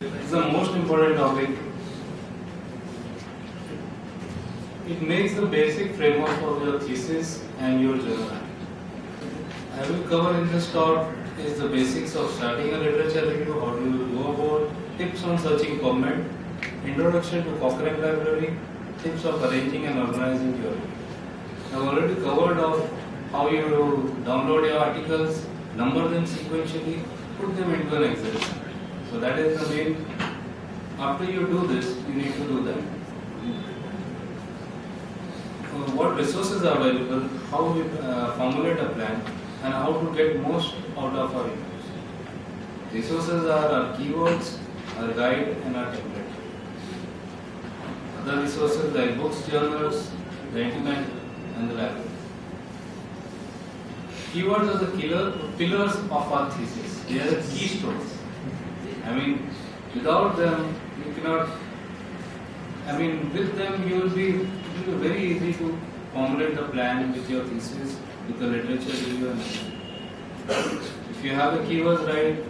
It's the most important topic. It makes the basic framework of your thesis and your journal. I will cover in this talk is the basics of starting a literature review, how do you go about, tips on searching PubMed, introduction to Cochrane library, tips of arranging and organizing your review. I have already covered of how you download your articles, number them sequentially, put them into an Excel. So that is the main. After you do this, you need to do that. What resources are available, how we formulate a plan, and how to get most out of our reviews. Resources are our keywords, our guide, and our template. Other resources like books, journals, the internet, and the library. Keywords are the pillars of our thesis. They are the keystones. Without them, you cannot. With them, it will be very easy to formulate the plan with your thesis, with the literature review, and if you have the keywords right,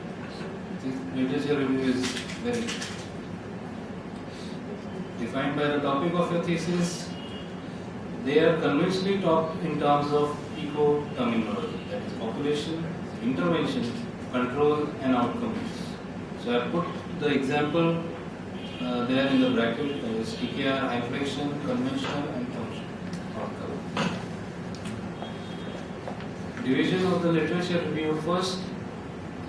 the literature review is very good. Defined by the topic of your thesis, they are conventionally taught in terms of eco terminology, that is population, intervention, control, and outcome. So I put the example there in the bracket, that is TKR, high flexion, conventional, and function outcome. Division of the literature review. First,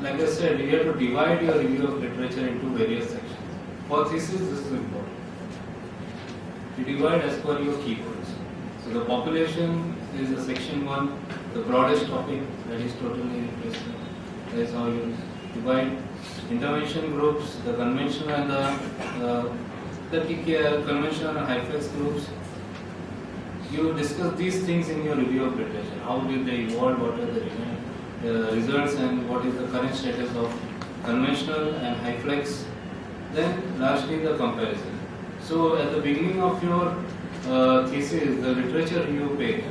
like I said, you have to divide your review of literature into various sections. For thesis, this is important. You divide as per your keywords. So the population is the section 1, the broadest topic, that is totally replacement. That is how you divide. Intervention groups, the conventional and the TKR, conventional and high flex groups. You discuss these things in your review of literature. How did they evolve? What are the results, and what is the current status of conventional and high flex? Then, lastly, the comparison. So, at the beginning of your thesis, the literature review page,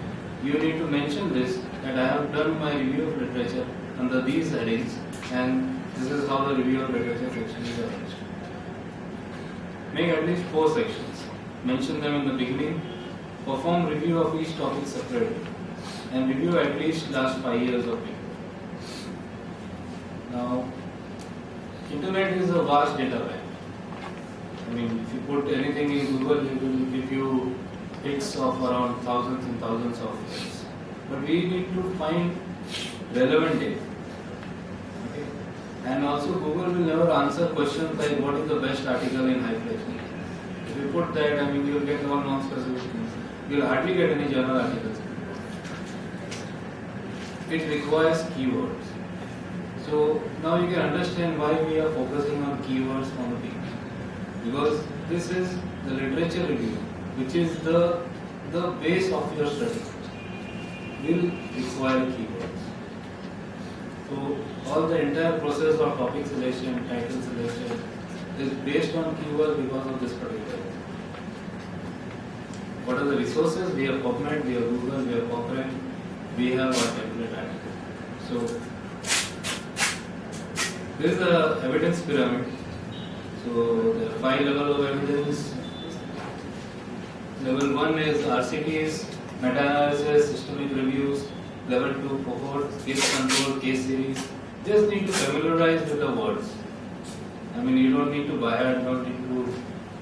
you need to mention this, that I have done my review of literature under these headings, and this is how the review of literature section is arranged. Make at least 4 sections. Mention them in the beginning. Perform review of each topic separately, and review at least last 5 years of paper. Now, internet is a vast data bank. If you put anything in Google, it will give you hits of around thousands and thousands of hits. But we need to find relevant data. Okay? And also, Google will never answer questions like what is the best article in high flexion. If you put that, you will get all non-specific things. You will hardly get any journal articles. It requires keywords. So now you can understand why we are focusing on keywords on the page. Because this is the literature review, which is the base of your study, will require keywords. So all the entire process of topic selection, title selection is based on keywords because of this particular. What are the resources? We have PubMed, we have Google, we have Cochrane, we have our template article. So this is the evidence pyramid. So there are 5 levels of evidence. Level 1 is RCTs, meta-analysis, systemic reviews. Level 2 cohort, case control, case series. Just need to familiarize with the words. You don't need to buy it, you don't need to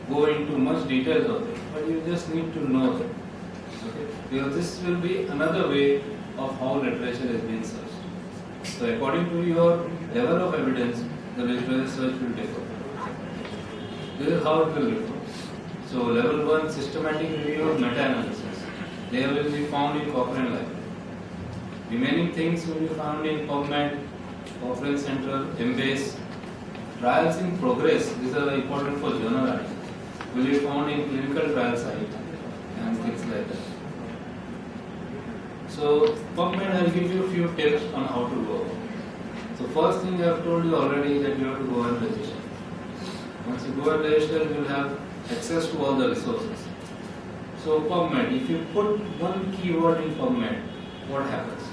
go into much details of it, but you just need to know them. Okay? Because this will be another way of how literature is being searched. So according to your level of evidence, the literature search will differ. This is how it will differ. So level 1, systematic review of meta-analysis. They will be found in Cochrane library. Remaining things will be found in PubMed, Cochrane Central, Embase. Trials in progress, these are important for journal articles, will be found in clinical trial site and things like that. So PubMed, I will give you a few tips on how to go. So first thing I have told you already that you have to go and register. Once you go and register, you will have access to all the resources. So PubMed, if you put one keyword in PubMed, what happens?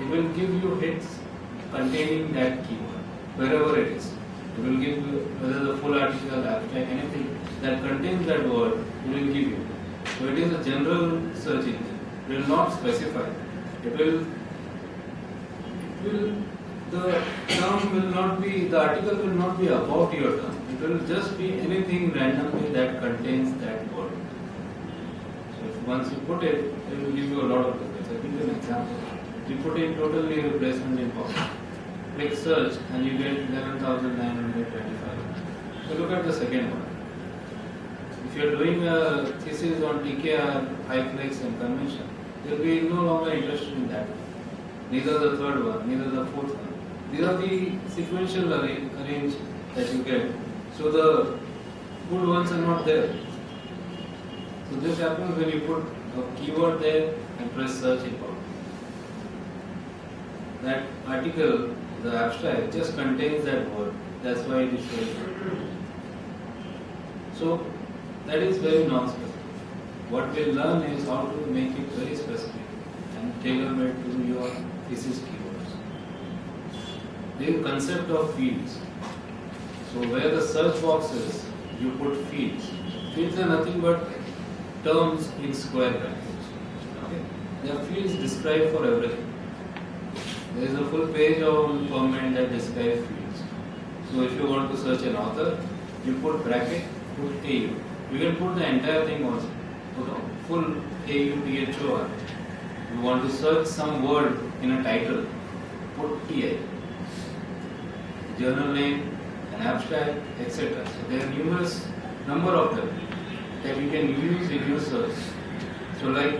It will give you hits containing that keyword, wherever it is. It will give you whether the full article, abstract, anything that contains that word, it will give you. So it is a general search engine. It will not specify. The term will not be, the article will not be about your term. It will just be anything randomly that contains that word. So if once you put it, it will give you a lot of results. I'll give you an example. You put in total knee replacement in pocket. Click search and you get 11,925. So look at the second one. If you are doing a thesis on TKR, high flex and convention, you will be no longer interested in that one. Neither the third one, neither the fourth one. These are the sequential arrange that you get. So the good ones are not there. So this happens when you put a keyword there and press search in power. That article, the abstract, just contains that word. That's why it is showing. So that is very non-specific. What we'll learn is how to make it very specific and tailor-made to your thesis keywords. There is concept of fields. So where the search box is, you put fields. Fields are nothing but terms in square brackets. Okay? There are fields described for everything. There is a full page on comment that describes fields. So if you want to search an author, you put bracket, put AU. You can put the entire thing also. Put a full AUTHOR. You want to search some word in a title, put TI. Journal name, an abstract, etc. So there are numerous number of them that you can use in your search. So like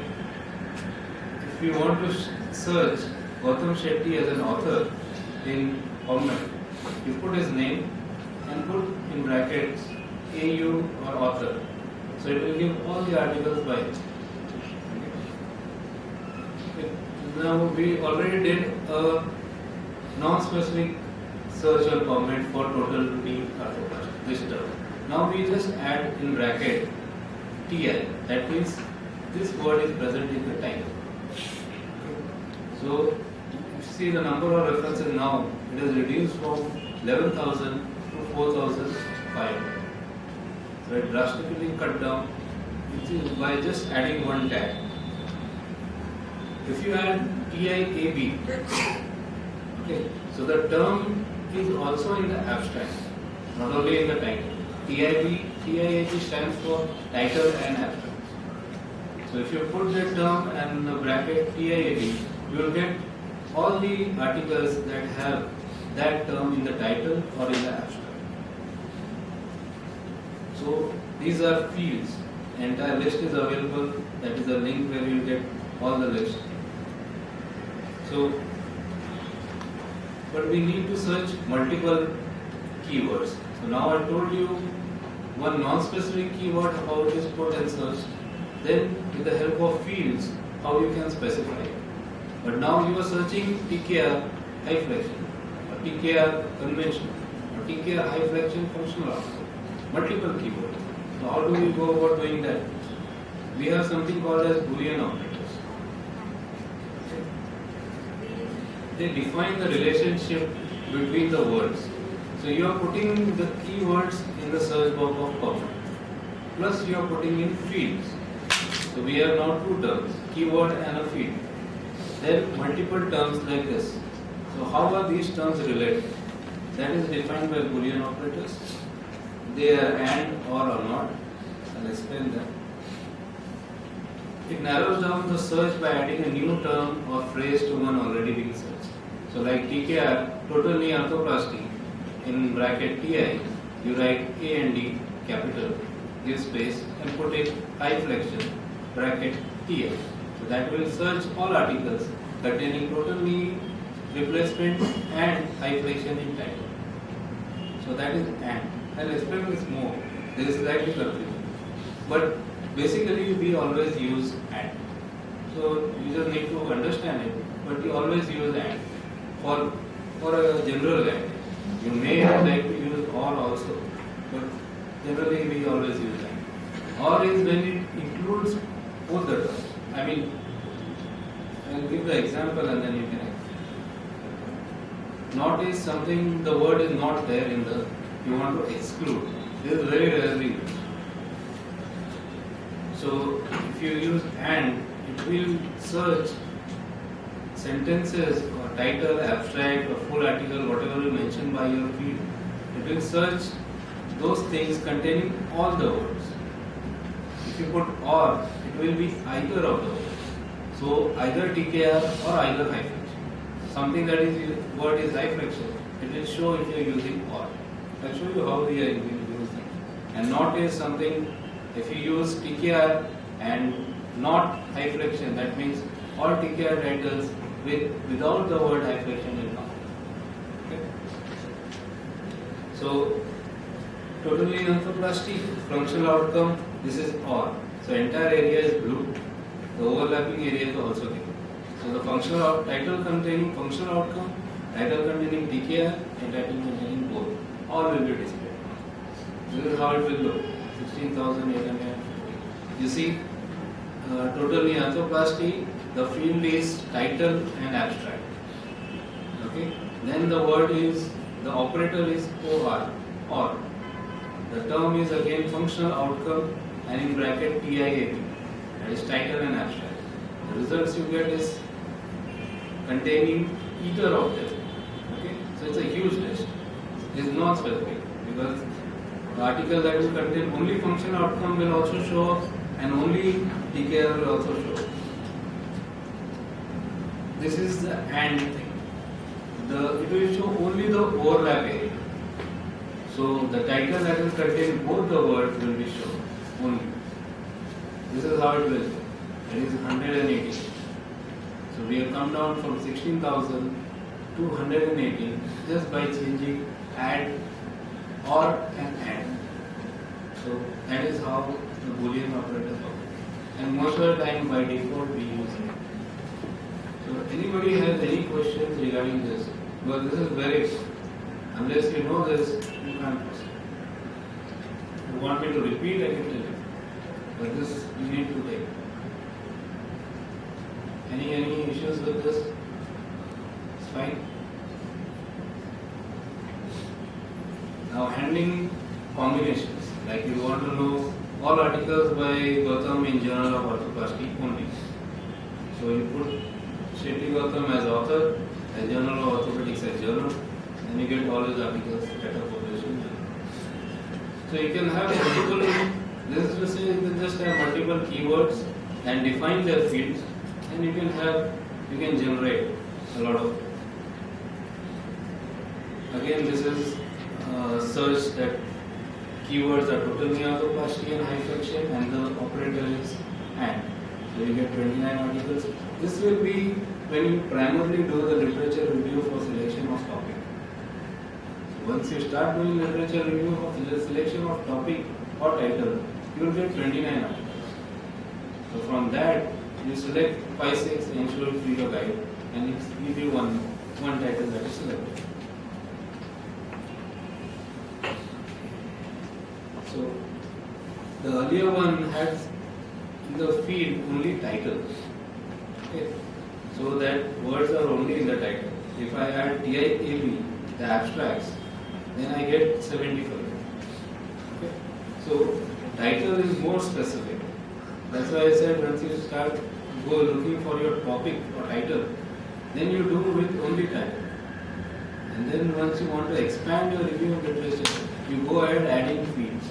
if you want to search Gautam Shetty as an author in PubMed, you put his name and put in brackets AU or author. So it will give all the articles by it. Now we already did a non-specific search on PubMed for total knee arthroplasty, this term. Now we just add in bracket TI. That means this word is present in the title. So you see the number of references now, it is reduced from 11,000 to 4,500. So it drastically cut down by just adding one tag. If you add TIAB, okay, so the term is also in the abstract, not only in the title. TIAB stands for title and abstract. So if you put that term and the bracket TIAB, you will get all the articles that have that term in the title or in the abstract. So these are fields. The entire list is available. That is a link where you will get all the list. So, but we need to search multiple keywords. So now I told you one non-specific keyword, how it is put and searched. Then with the help of fields, how you can specify it. But now you are searching TKR high flexion, or TKR convention, or TKR high flexion functional article. Multiple keywords. So how do we go about doing that? We have something called as Boolean operators. They define the relationship between the words. So you are putting the keywords in the search box of PubMed. Plus you are putting in fields. So we have now two terms, keyword and a field. Then multiple terms like this. So how are these terms related? That is defined by Boolean operators. They are and or not. I'll explain that. It narrows down the search by adding a new term or phrase to one already being searched. So like TKR, total knee arthroplasty, in bracket TI, you write A and D, capital, give space and put it high flexion, bracket TI. So that will search all articles containing total knee replacement and high flexion in title. So that is and. I'll explain this more. There is slightly confusion. But basically we always use and. So you just need to understand it, but you always use and for a general guide. You may like to use or also, but generally we always use and. Or is when it includes both the terms. I mean, I'll give the example and then you can. Not is something, the word is not there in the you want to exclude. This is very rarely used. So if you use and, it will search sentences or title, abstract or full article, whatever you mention by your field. It will search those things containing all the words. If you put or, it will be either of the words. So either TKR or either hyphen. Something that is word is hyphen, it will show if you are using or. I'll show you how we are using. And not is something, if you use TKR and not hyphen, that means all TKR titles without the word hyphen will come. Okay? So totally orthoplasty, functional outcome, this is or. So entire area is blue. The overlapping area is also given. So the functional title containing functional outcome, title containing TKR, and title containing both, all will be displayed. This is how it will look. 16,850. You see, totally orthoplasty, the field is title and abstract. Okay. Then the word is, the operator is OR, or. The term is again functional outcome and in bracket TIAB, that is title and abstract. The results you get is containing either of them. Okay, so it's a huge list. It is not specific because the article that will contain only functional outcome will also show up and only TKR will also show up. This is the AND thing. It will show only the overlap area. So the title that will contain both the words will be shown only. This is how it will be. It is 180. So we have come down from 16,000 to 180 just by changing add or and add. So that is how the Boolean operators work. And most of the time by default we use it. So anybody has any questions regarding this? Because this is very, unless you know this, you can't proceed. If you want me to repeat, I can tell you. But this you need to take. Any issues with this? It's fine. Now handling combinations. Like you want to know all articles by Gautam in Journal of Orthoplasty only. So you put Shetty Gautam as author, as Journal of Orthopedics as journal, and you get all his articles that are published in journal. So you can have multiple, this is to say you can just have multiple keywords and define their fields, and you can generate a lot of. Again, this is search that keywords are totally orthoplasty and hyphen, and the operator is and. So you get 29 articles. This will be when you primarily do the literature review for selection of topic. Once you start doing literature review for the selection of topic or title, you will get 29 articles. So from that, you select 5, 6 and show it to your guide, and it gives you one title that is selected. So the earlier one had in the field only title. Okay. So that words are only in the title. If I add TIAB, the abstracts, then I get 75. Okay. So title is more specific. That's why I said once you start go looking for your topic or title, then you do with only title. And then once you want to expand your review of literature, you go ahead adding fields.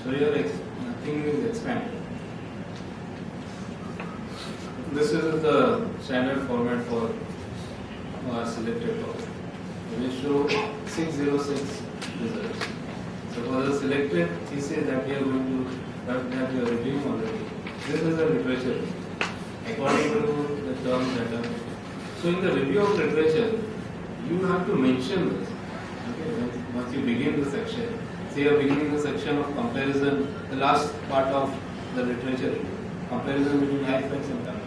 So your thing is expanded. This is the standard format for our selected topic. We will show 606 results. So for the selected thesis that we are going to that we are reviewing already, this is the literature according to the terms that are. So in the review of literature, you have to mention this. Okay, once you begin the section, say you are beginning the section of comparison, the last part of the literature review, comparison between hyphen and conversion.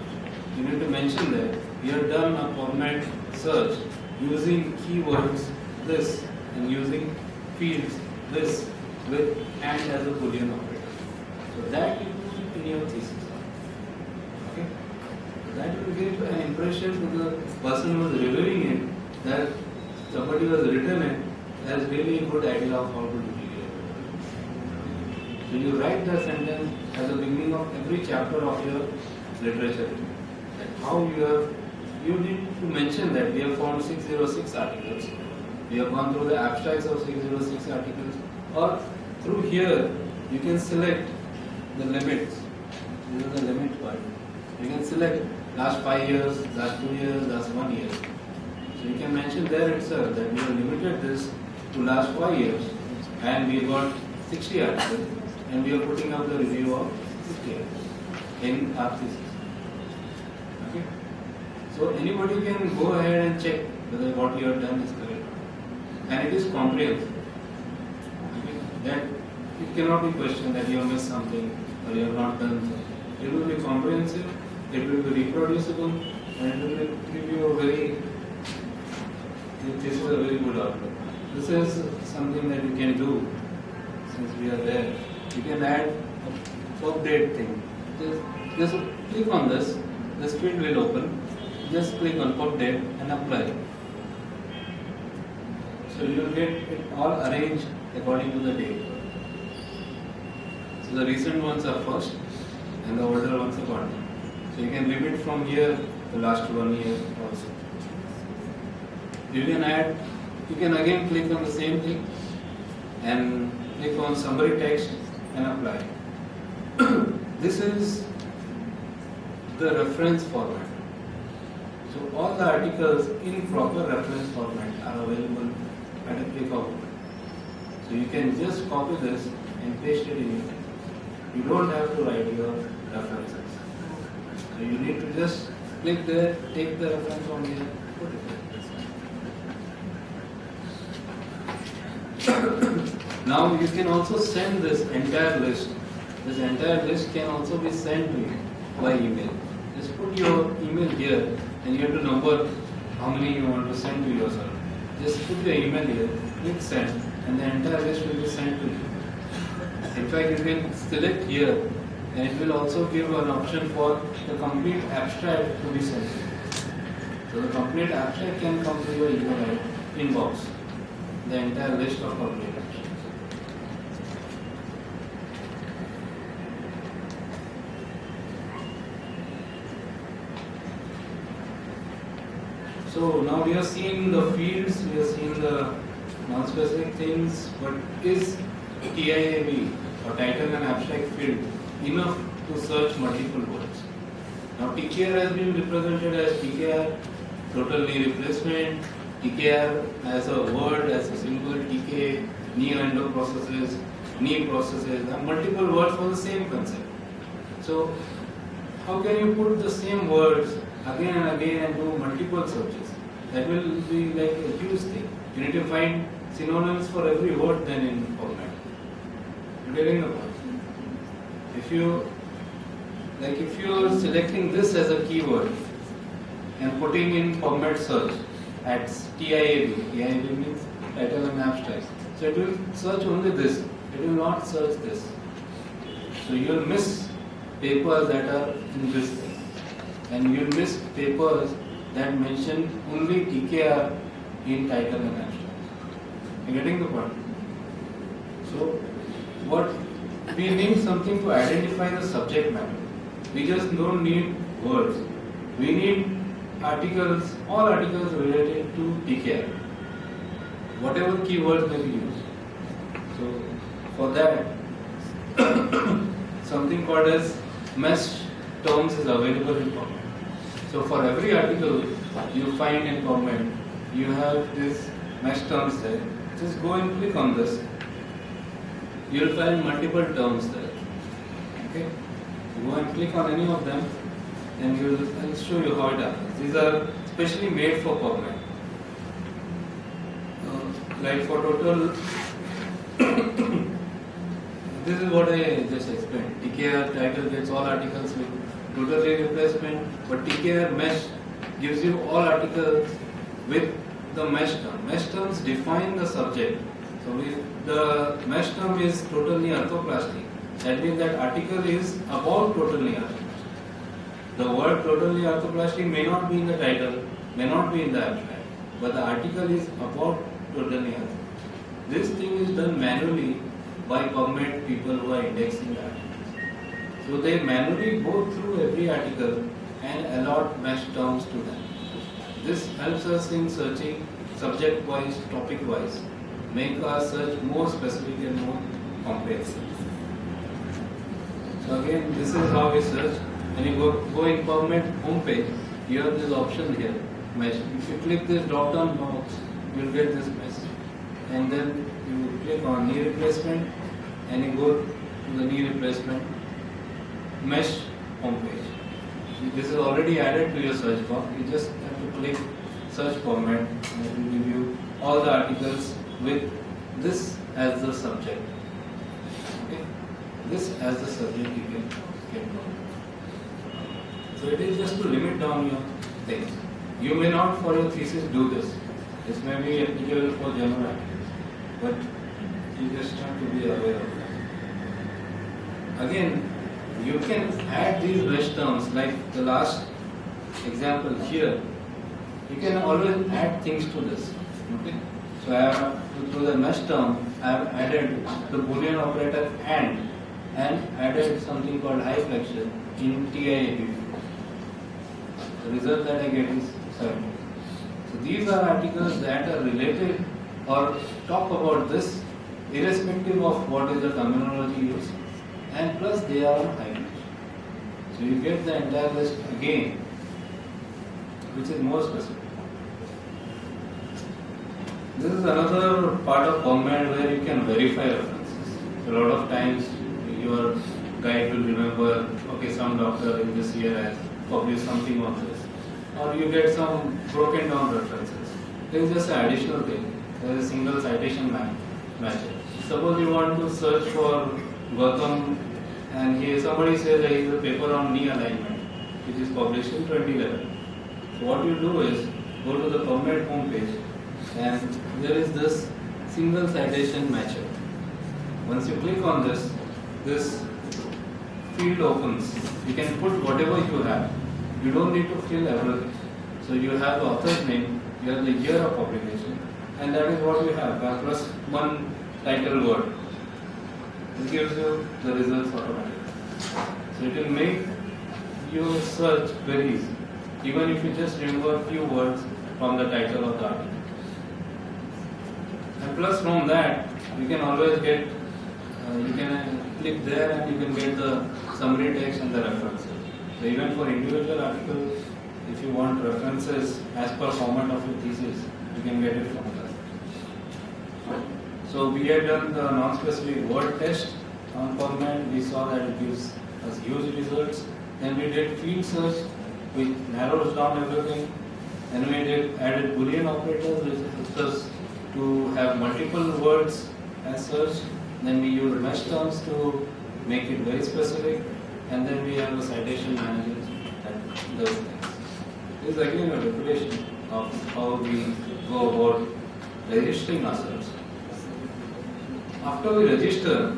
You need to mention that we have done a format search using keywords this and using fields this with and as a Boolean operator. So that you put in your thesis. Okay? That will give an impression to the person who is reviewing it that somebody has written it has really a good idea of how to do it. So you write the sentence at the beginning of every chapter of your literature. That how you need to mention that we have found 606 articles. We have gone through the abstracts of 606 articles. Or through here, you can select the limits. This is the limit part. You can select last 5 years, last 2 years, last 1 year. So you can mention there itself that we have limited this to last 5 years and we got 60 articles and we are putting up the review of 60 articles in our thesis. Okay? So anybody can go ahead and check whether what you have done is correct. And it is comprehensive. Okay? That it cannot be questioned that you have missed something or you have not done something. It will be comprehensive, it will be reproducible, and it will give you a very, this is a very good outlook. This is something that you can do since we are there. You can add a update thing. Just click on this field will open. Just click on update and apply. So you will get it all arranged according to the date. So the recent ones are first and the older ones are bottom. So you can limit from here to last 1 year also. You can add, you can again click on the same thing and click on summary text and apply. This is the reference format. So all the articles in proper reference format are available at a click of a button. So you can just copy this and paste it in your text. You don't have to write your references. So you need to just click there, take the reference from here, put it there. Now you can also send this entire list. This entire list can also be sent to you by email. Just put your email here and you have to number how many you want to send to yourself. Just put your email here, click send, and the entire list will be sent to you. In fact, you can select here and it will also give an option for the complete abstract to be sent to you. So the complete abstract can come to your email inbox, the entire list of complete abstracts. So now we have seen the fields, we have seen the non-specific things, but is TIAB or title and abstract field enough to search multiple words? Now TKR has been represented as TKR, total knee replacement, TKR as a word, as a symbol, TK, knee endo processes, knee processes, there are multiple words for the same concept. So how can you put the same words again and again and do multiple searches? That will be like a huge thing. You need to find synonyms for every word then in format. You're getting the point? If you are selecting this as a keyword and putting in format search at TIAB means title and abstract. So it will search only this. It will not search this. So you will miss papers that are in this thing. And you will miss papers that mention only TKR in title and abstract. You getting the point? So what we need something to identify the subject matter. We just don't need words. We need articles, all articles related to TKR. Whatever keywords may be used. So for that, something called as mesh terms is available in format. So for every article you find in format, you have this mesh terms there. Just go and click on this. You will find multiple terms there. Okay? You go and click on any of them, and I'll show you how it happens. These are specially made for format. Like for total, this is what I just explained. TKR title gets all articles with total replacement, but TKR mesh gives you all articles with the mesh term. Mesh terms define the subject. So if the mesh term is total knee arthroplasty, that means that article is about total knee arthroplasty. The word total knee arthroplasty may not be in the title, may not be in the abstract, but the article is about total knee arthroplasty. This thing is done manually by PubMed people who are indexing the articles. So they manually go through every article and allot mesh terms to them. This helps us in searching subject-wise, topic-wise, make our search more specific and more comprehensive. So again, this is how we search. When you go in PubMed homepage, you have this option here, mesh. If you click this drop-down box, you will get this mesh. And then you click on knee replacement and you go to the knee replacement mesh homepage. This is already added to your search box. You just have to click search format and it will give you all the articles with this as the subject. Okay? This as the subject you can get on. So it is just to limit down your things. You may not for your thesis do this. This may be applicable for general articles, but you just have to be aware of that. Again, you can add these mesh terms like the last example here. You can always add things to this. Okay? So I have through the mesh term, I have added the Boolean operator and added something called high flexion in TIAB. The result that I get is 7. So these are articles that are related or talk about this irrespective of what is the terminology used, and plus they are on high flexion. So you get the entire list again, which is more specific. This is another part of PubMed where you can verify references. A lot of times your guide will remember, okay, some doctor in this year has published something on this. Or you get some broken down references. There is just an additional thing. There is a single citation matcher. Suppose you want to search for Gautam and here somebody says there is a paper on knee alignment which is published in 2011. So what you do is go to the PubMed homepage and there is this single citation matcher. Once you click on this, this field opens. You can put whatever you have. You don't need to fill everything. So you have the author's name, you have the year of publication, and that is what you have, plus one title word. It gives you the results automatically. So it will make your search very easy, even if you just remember a few words from the title of the article. And plus from that, you can always get, you can click there and you can get the summary text and the references. So even for individual articles, if you want references as per format of your thesis, you can get it from there. So we had done the non-specific word test on PubMed. We saw that it gives us huge results. Then we did field search, which narrows down everything. And we did added Boolean operators, which helps us to have multiple words as search. Then we use mesh terms to make it very specific. And then we have a citation manager that does things. This is again a repetition of how we go about registering ourselves. After we register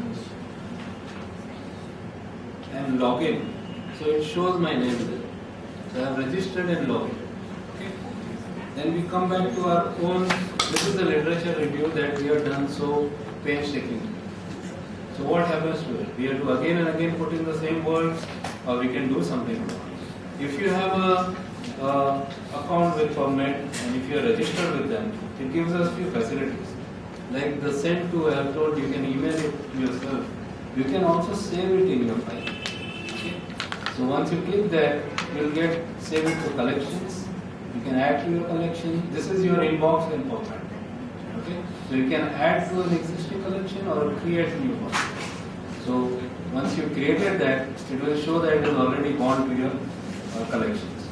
and log in, so it shows my name there. So I have registered and logged in. Okay. Then we come back to our own. This is the literature review that we have done so painstakingly. So what happens to it? We have to again and again put in the same words, or we can do something more. If you have a account with PubMed and if you are registered with them, it gives us few facilities. Like the send to, I have told you can email it yourself. You can also save it in your file. Okay? So once you click that, you will get save it to collections. You can add to your collection. This is your inbox in PubMed. Okay? So you can add to an existing collection or create a new one. So once you created that, it will show that it is already gone to your collections.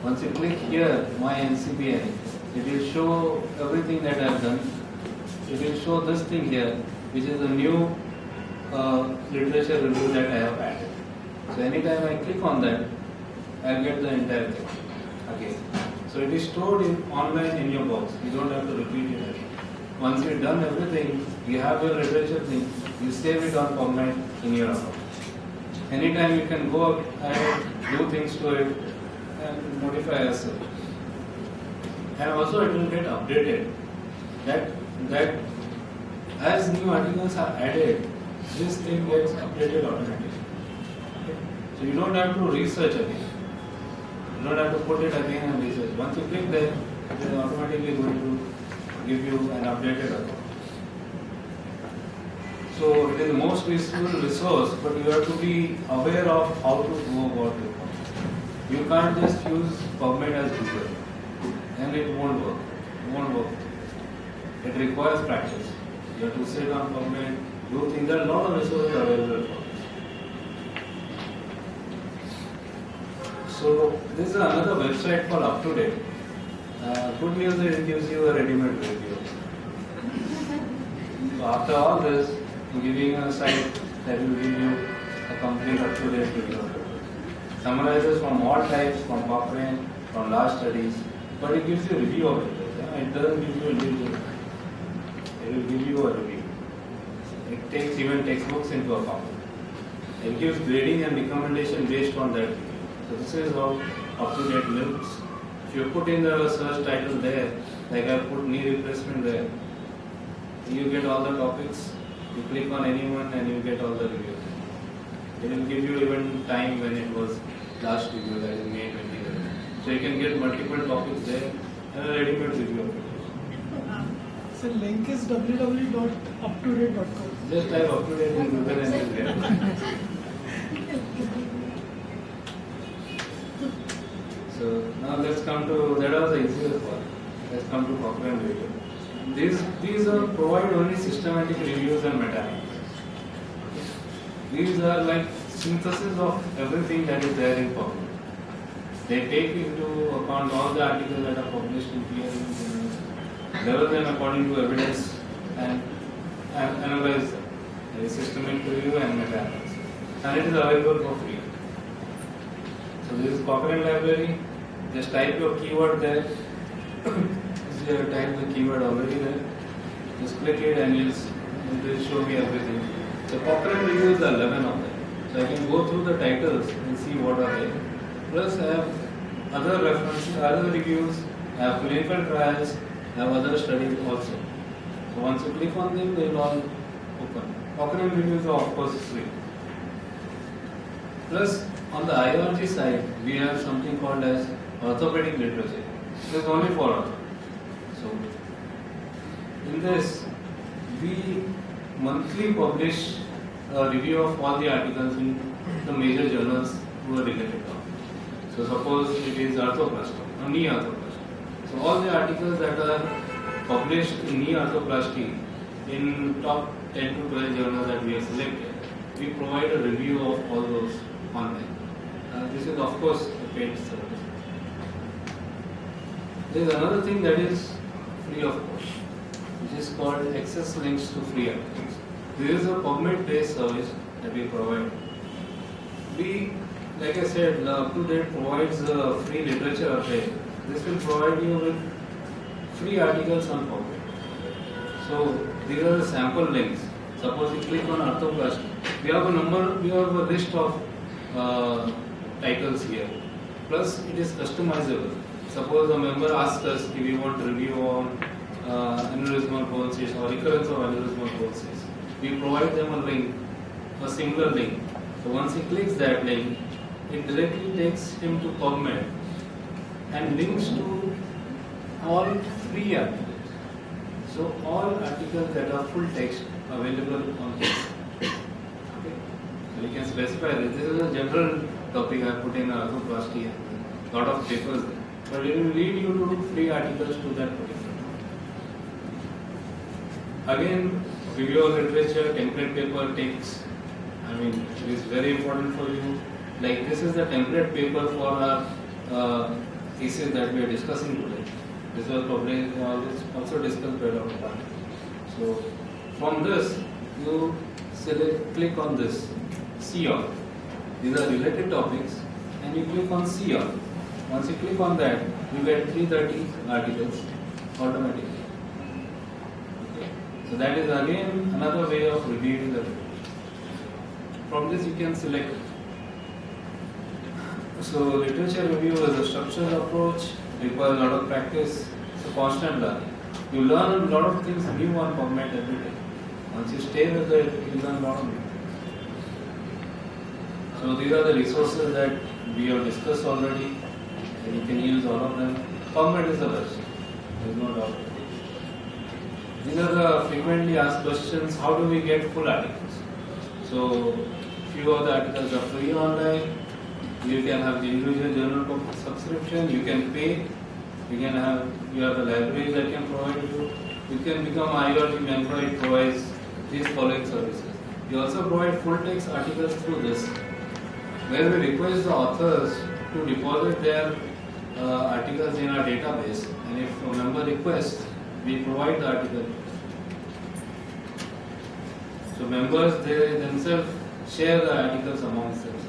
Once you click here, my NCBI, it will show everything that I have done. It will show this thing here, which is a new literature review that I have added. So anytime I click on that, I will get the entire thing again. So it is stored online in your box. You don't have to repeat it again. Once you've done everything, you have your literature thing, you save it on PubMed in your account. Anytime you can go ahead, do things to it, and modify as such. And also it will get updated. That as new articles are added, this thing gets updated automatically. Okay? So you don't have to research again. You don't have to put it again and research. Once you click there, it is automatically going to give you an updated account. So it is the most useful resource, but you have to be aware of how to go about it. You can't just use PubMed as Google, and it won't work. It won't work. It requires practice. You have to sit on PubMed, do things. There are a lot of resources available for this. So this is another website for UpToDate. Good news is it gives you a ready-made review. So after all this, I'm giving you a site that will give you a complete UpToDate review. Summarizes from all types, from Cochrane, from large studies, but it gives you a review of it. It doesn't give you a review. It will give you a review. It takes even textbooks into account. It gives grading and recommendation based on that review. So this is how UpToDate looks. If you put in the search title there, like I put knee replacement there, you get all the topics. You click on anyone and you get all the reviews. It will give you even time when it was last review, that is May 2011. So you can get multiple topics there and a ready-made review of it. So link is www.uptodate.com. Just type UpToDate in Google and you'll get it. So now let's come to, that was the easiest part. Let's come to Cochrane review. These provide only systematic reviews and meta-analysis. These are like synthesis of everything that is there in PubMed. They take into account all the articles that are published in peer journals, level them according to evidence, and analyze them. There is systematic review and meta-analysis. And it is available for free. So this is Cochrane library. Just type your keyword there. You have typed the keyword already there. Just click it and it will show me everything. The Cochrane reviews are 11 of them. So I can go through the titles and see what are there. Plus I have other references, other reviews, I have clinical trials, I have other studies also. So once you click on them, they will all open. Cochrane reviews are of course free. Plus on the IRG side, we have something called as orthopedic literature. This is only for ortho. So in this, we monthly publish a review of all the articles in the major journals who are related to. So suppose it is arthroplasty, or knee arthroplasty. So all the articles that are published in knee arthroplasty in top 10 to 12 journals that we have selected, we provide a review of all those online. This is of course a paid service. There is another thing that is free of course, which is called access links to free articles. This is a PubMed based service that we provide. We, like I said, UpToDate provides free literature update. This will provide you with free articles on PubMed. So these are the sample links. Suppose you click on arthroplasty. We have a list of titles here. Plus it is customizable. Suppose a member asks us if we want review on aneurysmal bone cyst or recurrence of aneurysmal bone cyst. We provide them a link, a similar link. So once he clicks that link, it directly takes him to PubMed and links to all free articles. So all articles that are full text available on PubMed. Okay. So you can specify this. This is a general topic I put in arthroplasty and a lot of papers there. But it will lead you to free articles to that particular topic. Again, review of literature, template paper takes, it is very important for you. Like this is the template paper for our thesis that we are discussing today. This was probably also discussed by Dr. Pandey. So from this, you click on this, see all. These are related topics and you click on see all. Once you click on that, you get 330 articles automatically. Okay. So that is again another way of reviewing the literature. From this you can select. So literature review is a structured approach, requires a lot of practice, it's a constant learning. You learn a lot of things new on PubMed every day. Once you stay with it, you learn a lot of it. So these are the resources that we have discussed already. And you can use all of them. PubMed is the best. There is no doubt. These are the frequently asked questions. How do we get full articles? So few of the articles are free online. You can have the individual journal subscription. You can pay. You have the libraries that can provide you. You can become IoT member. It provides these following services. We also provide full text articles through this, where we request the authors to deposit their articles in our database, and if a member requests, we provide the article. So members, they themselves share the articles amongst them.